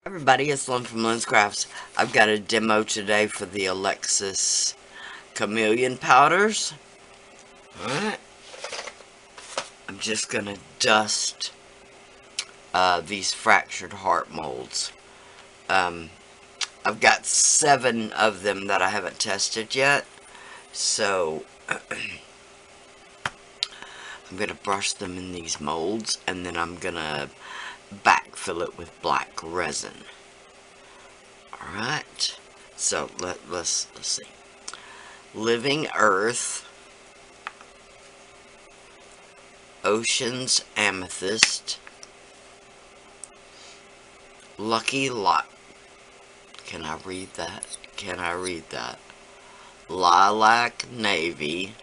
Everybody, it's Lyn from Lyn's Crafts. I've got a demo today for the Alexis Chameleon powders. Alright. I'm just gonna dust these fractured heart molds. I've got 7 of them that I haven't tested yet. So, I'm gonna brush them in these molds, and then I'm gonna backfill it with black resin. Alright, so let's see. Living Earth, Ocean's Amethyst, Lucky Lot. Can I read that? Can I read that? Lilac Navy,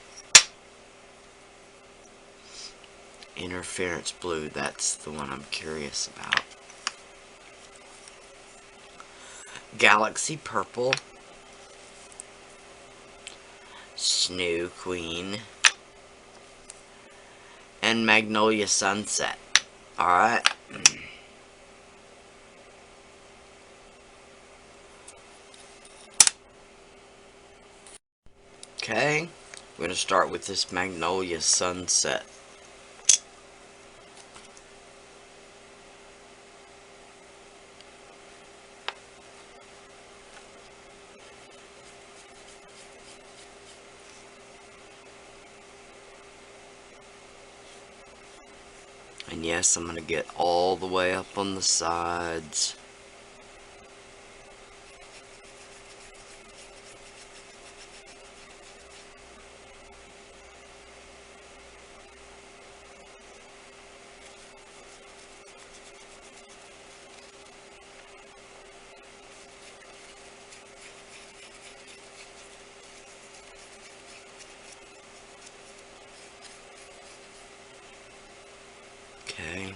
Interference Blue. That's the one I'm curious about. Galaxy Purple, Snow Queen, and Magnolia Sunset. Alright. Okay, we're going to start with this Magnolia Sunset. And yes, I'm going to get all the way up on the sides. Okay.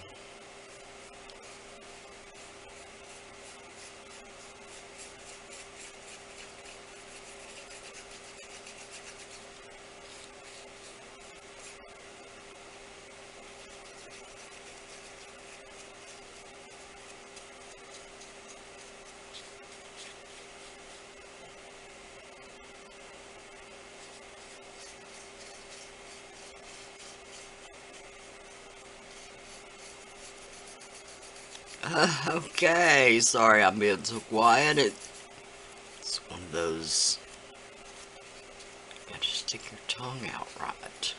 Okay, sorry I'm being so quiet. It's one of those. You gotta stick your tongue out right.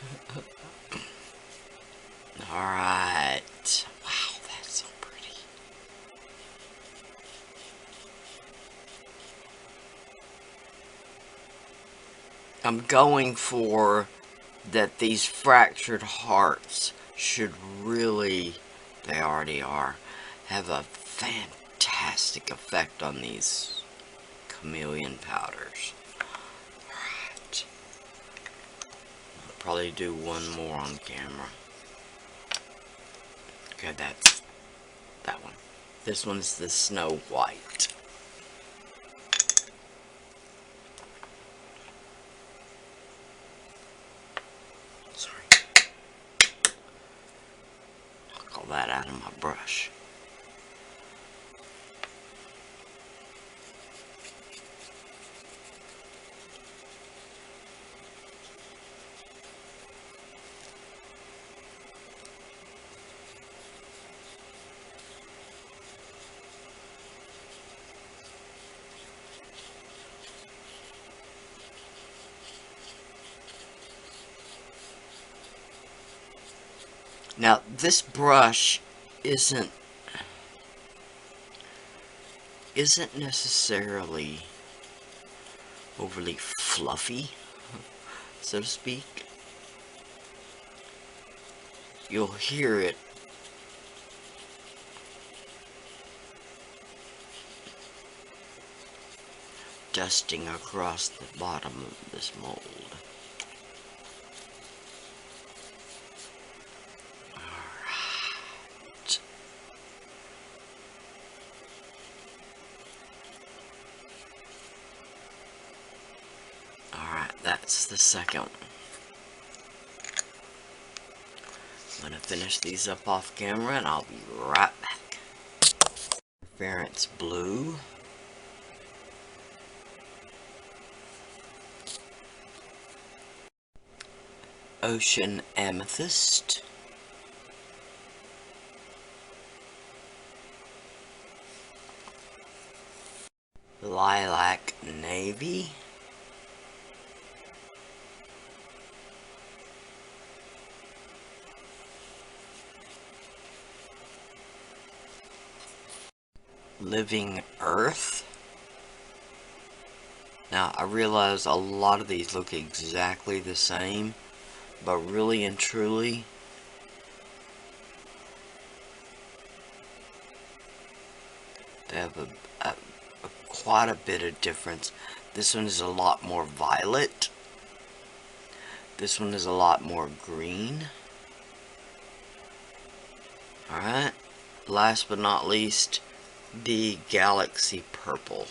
Alright. Wow, that's so pretty. I'm going for that these fractured hearts should really, they already are, have a fantastic effect on these chameleon powders. Alright. I'll probably do one more on camera. Okay, that's that one. This one's the Snow White. Sorry. I'll call that out of my brush. Now, this brush isn't necessarily overly fluffy, so to speak. You'll hear it dusting across the bottom of this mold. That's the second one. I'm gonna finish these up off camera and I'll be right back. interference blue. Ocean amethyst. Lilac navy. Living earth. Now I realize a lot of these look exactly the same, but really and truly they have quite a bit of difference. This one is a lot more violet. This one is a lot more green. Alright, last but not least, the galaxy purple.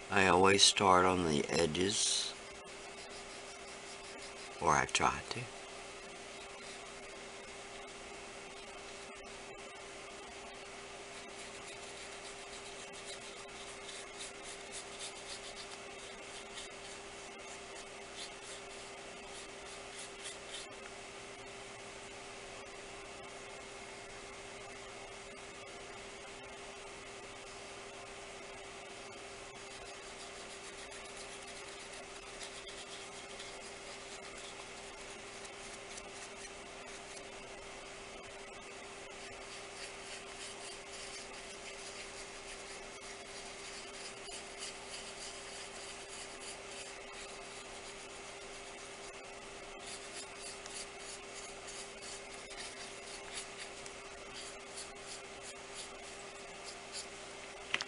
I always start on the edges, or I try to.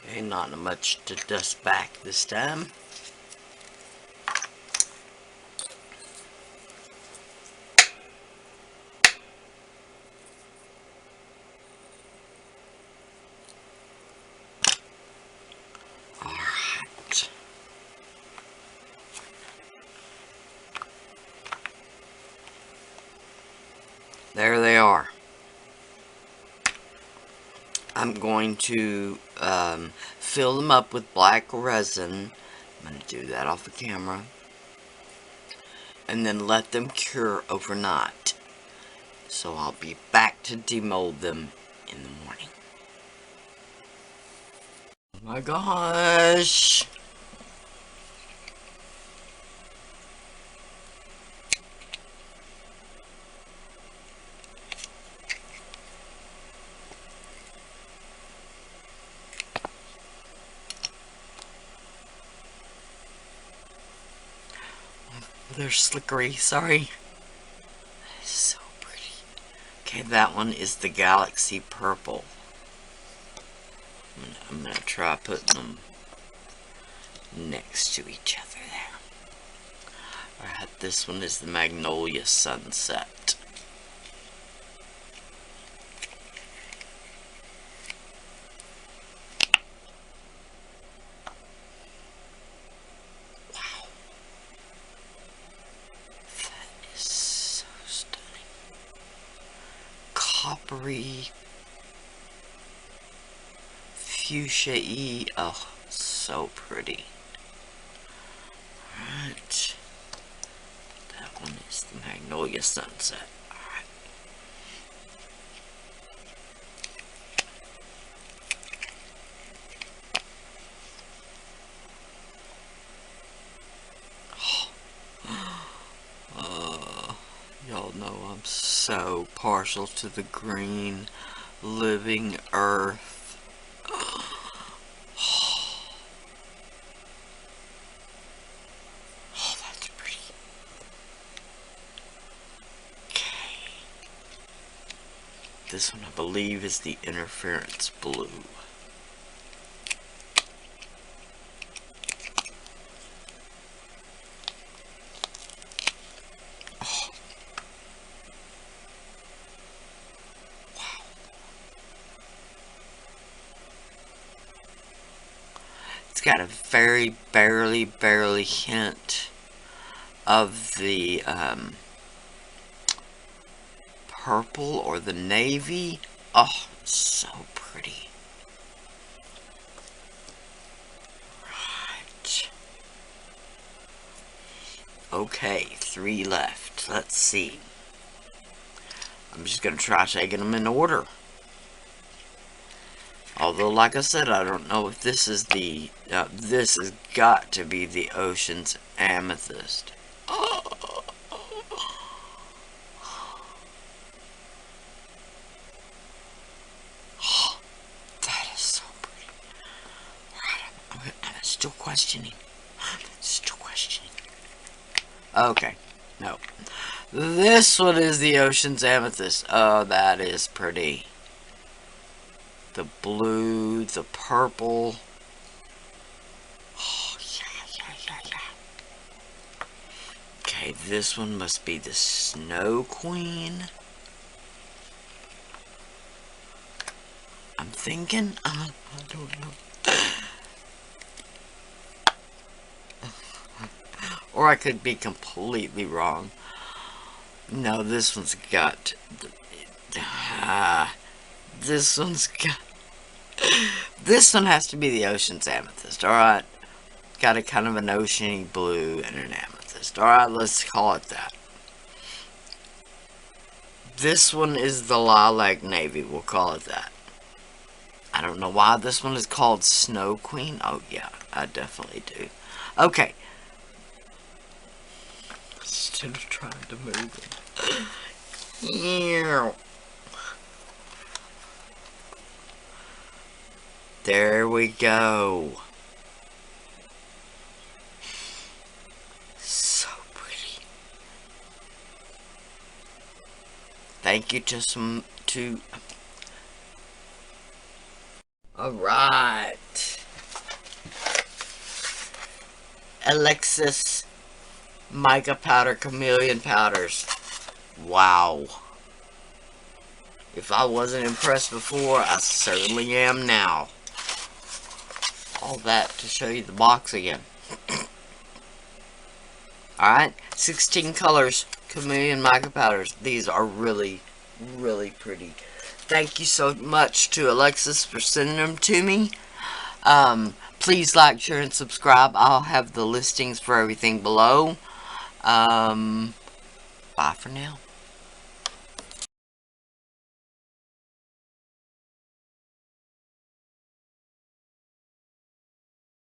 Okay, not much to dust back this time. Alright. There they are. I'm going to fill them up with black resin. I'm going to do that off the camera. And then let them cure overnight. So I'll be back to demold them in the morning. Oh my gosh! They're slickery, sorry. That is so pretty. Okay, that one is the galaxy purple. I'm gonna try putting them next to each other there. Alright, this one is the Magnolia Sunset. Wow. That is so stunning. Coppery, fuchsia-y. Oh, so pretty. Alright. That one is the Magnolia Sunset. Alright. Y'all know I'm so partial to the green living earth. Oh, that's pretty. Okay. This one I believe is the interference blue. It's got a very barely hint of the purple or the navy. Oh, so pretty. Right. Okay, 3 left. Let's see. I'm just going to try taking them in order. Although, like I said, I don't know if this is the, this has got to be the Ocean's Amethyst. Oh, that is so pretty. Right, I'm still questioning. Okay, no. This one is the Ocean's Amethyst. Oh, that is pretty. The blue, the purple. Oh, yeah. Okay, this one must be the Snow Queen. I'm thinking, I don't know. Or I could be completely wrong. No, this one's got... this one's got... This one has to be the Ocean's Amethyst, alright? Got a kind of an oceany blue and an amethyst. Alright, let's call it that. This one is the Lilac Navy, we'll call it that. I don't know why this one is called Snow Queen. Oh yeah, I definitely do. Okay. Instead of trying to move it. Yeah. There we go. So pretty. Thank you to Alright. Alexis Mica Powder Chameleon Powders. Wow. If I wasn't impressed before, I certainly am now. All that to show you the box again. Alright, 16 colors, Chameleon Mica Powders. These are really pretty. Thank you so much to Alexis for sending them to me. Please like, share, and subscribe. I'll have the listings for everything below. Bye for now.